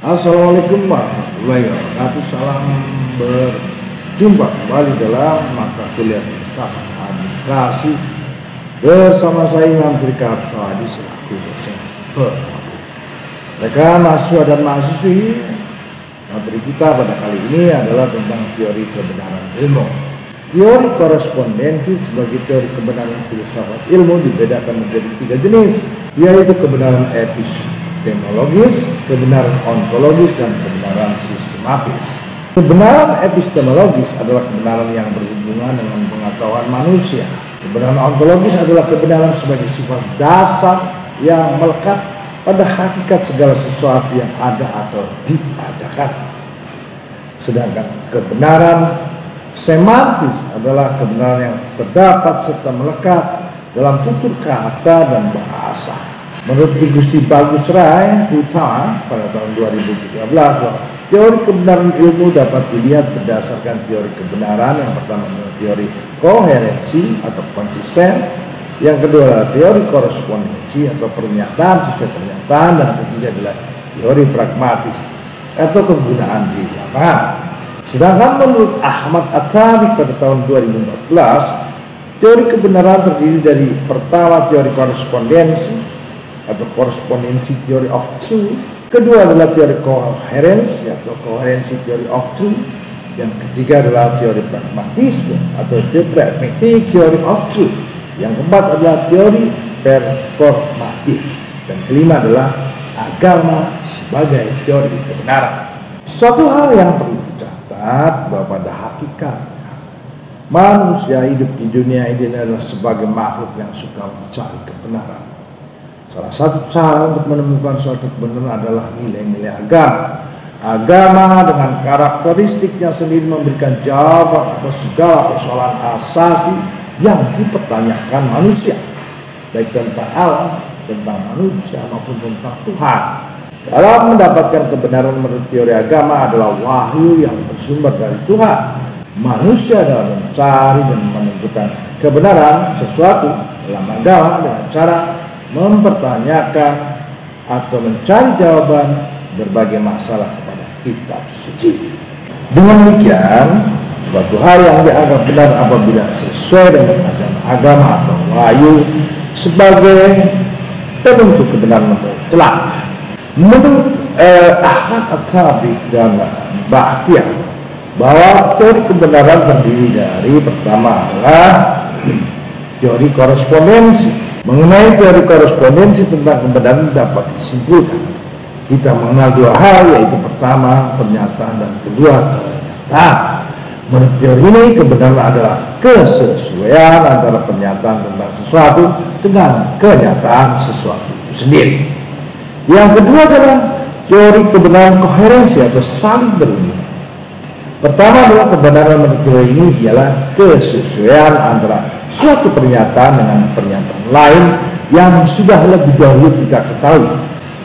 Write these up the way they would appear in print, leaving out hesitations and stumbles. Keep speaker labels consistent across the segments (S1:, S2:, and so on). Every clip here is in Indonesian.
S1: Assalamualaikum warahmatullahi wabarakatuh. Salam berjumpa kembali dalam mata kuliah filsafat administrasi bersama saya Imam Trika Abswadi selaku dosen pengampu. Rekan mahasiswa dan mahasiswi, materi kita pada kali ini adalah tentang teori kebenaran ilmu. Teori korespondensi sebagai teori kebenaran filsafat ilmu dibedakan menjadi 3 jenis, yaitu kebenaran epistemologis, kebenaran ontologis, dan kebenaran sistematis. Kebenaran epistemologis adalah kebenaran yang berhubungan dengan pengetahuan manusia. Kebenaran ontologis adalah kebenaran sebagai sifat dasar yang melekat pada hakikat segala sesuatu yang ada atau diadakan. Sedangkan kebenaran semantis adalah kebenaran yang terdapat serta melekat dalam tutur kata dan bahasa. Menurut Gusti Bagus Rai Utama pada tahun 2013, teori kebenaran ilmu dapat dilihat berdasarkan teori kebenaran. Yang pertama adalah teori koherensi atau konsisten, yang kedua adalah teori korespondensi atau pernyataan sesuai pernyataan, dan ketiga adalah teori pragmatis atau kegunaan di lapangan. Sedangkan menurut Ahmad At-Tabi pada tahun 2014, teori kebenaran terdiri dari pertama teori korespondensi atau korespondensi theory of truth, kedua adalah teori koherensi atau koherensi theory of truth, yang ketiga adalah teori pragmatisme atau the pragmatic theory of truth, yang keempat adalah teori performatif, dan kelima adalah agama sebagai teori kebenaran. Suatu hal yang perlu dicatat bahwa pada hakikatnya manusia hidup di dunia ini adalah sebagai makhluk yang suka mencari kebenaran. Salah satu cara untuk menemukan suatu kebenaran adalah nilai-nilai agama. Agama dengan karakteristiknya sendiri memberikan jawaban atas segala persoalan asasi yang dipertanyakan manusia, baik tentang alam, tentang manusia, maupun tentang Tuhan. Dalam mendapatkan kebenaran menurut teori agama adalah wahyu yang bersumber dari Tuhan. Manusia dalam mencari dan menentukan kebenaran sesuatu dalam agama dengan cara mempertanyakan atau mencari jawaban berbagai masalah kepada kitab suci. Dengan demikian, suatu hal yang dianggap benar apabila sesuai dengan ajaran agama atau wahyu sebagai penentu kebenaran mutlak. Menurut Ahmad At-Tabi dan Bahtiar, bahwa teori kebenaran terdiri dari pertama adalah teori korespondensi. Mengenai teori korespondensi tentang kebenaran dapat disimpulkan kita mengenal dua hal, yaitu pertama pernyataan dan kedua kenyataan. Menurut teori ini, kebenaran adalah kesesuaian antara pernyataan tentang sesuatu dengan kenyataan sesuatu itu sendiri. Yang kedua adalah teori kebenaran koherensi atau saling berhubungan. Pertama adalah kebenaran menurut teori ini ialah kesesuaian antara suatu pernyataan dengan pernyataan lain yang sudah lebih dahulu kita ketahui,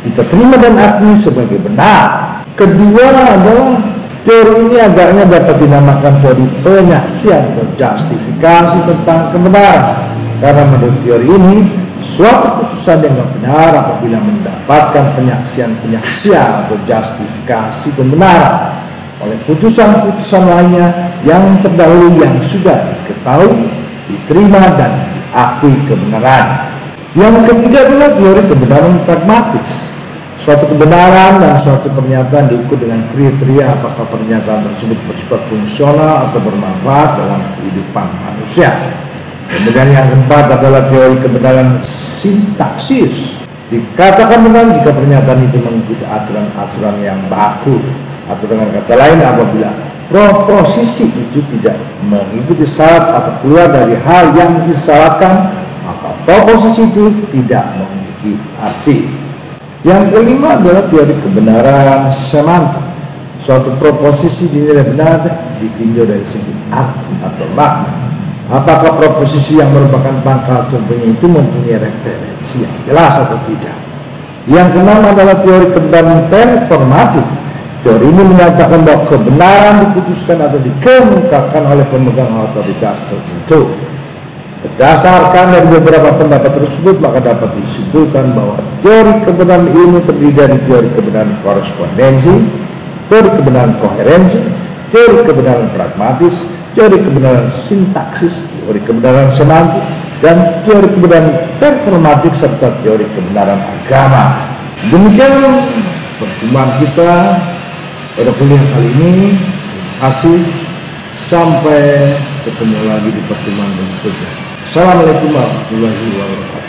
S1: kita terima dan akui sebagai benar. Kedua adalah teori ini agaknya dapat dinamakan teori penyaksian atau justifikasi tentang kebenaran, karena menurut teori ini suatu putusan yang benar apabila mendapatkan penyaksian atau justifikasi kebenaran oleh putusan-putusan lainnya yang terdahulu yang sudah diketahui, diterima, dan diakui kebenaran. Yang ketiga adalah teori kebenaran pragmatis. Suatu kebenaran dan suatu pernyataan diukur dengan kriteria apakah pernyataan tersebut bersifat fungsional atau bermanfaat dalam kehidupan manusia. Kemudian yang keempat adalah teori kebenaran sintaksis. Dikatakan benar jika pernyataan itu mengikuti aturan-aturan yang baku, atau dengan kata lain apabila proposisi itu tidak mengikuti syarat atau keluar dari hal yang disyaratkan, maka proposisi itu tidak memiliki arti. Yang kelima adalah teori kebenaran semantik. Suatu proposisi dinilai benar ditinjau dari segi arti atau makna. Apakah proposisi yang merupakan pangkal contohnya itu mempunyai referensi yang jelas atau tidak. Yang keenam adalah teori kebenaran performatif. Teori ini menyatakan bahwa kebenaran diputuskan atau dikemukakan oleh pemegang otoritas tertentu. Berdasarkan dari beberapa pendapat tersebut, maka dapat disimpulkan bahwa teori kebenaran ilmu terdiri dari teori kebenaran korespondensi, teori kebenaran koherensi, teori kebenaran pragmatis, teori kebenaran sintaksis, teori kebenaran semantik, dan teori kebenaran performatik serta teori kebenaran agama. Demikian pertemuan kita pada kuliah kali ini. Terima kasih. Sampai ketemu lagi di pertemuan berikutnya. Assalamualaikum warahmatullahi wabarakatuh.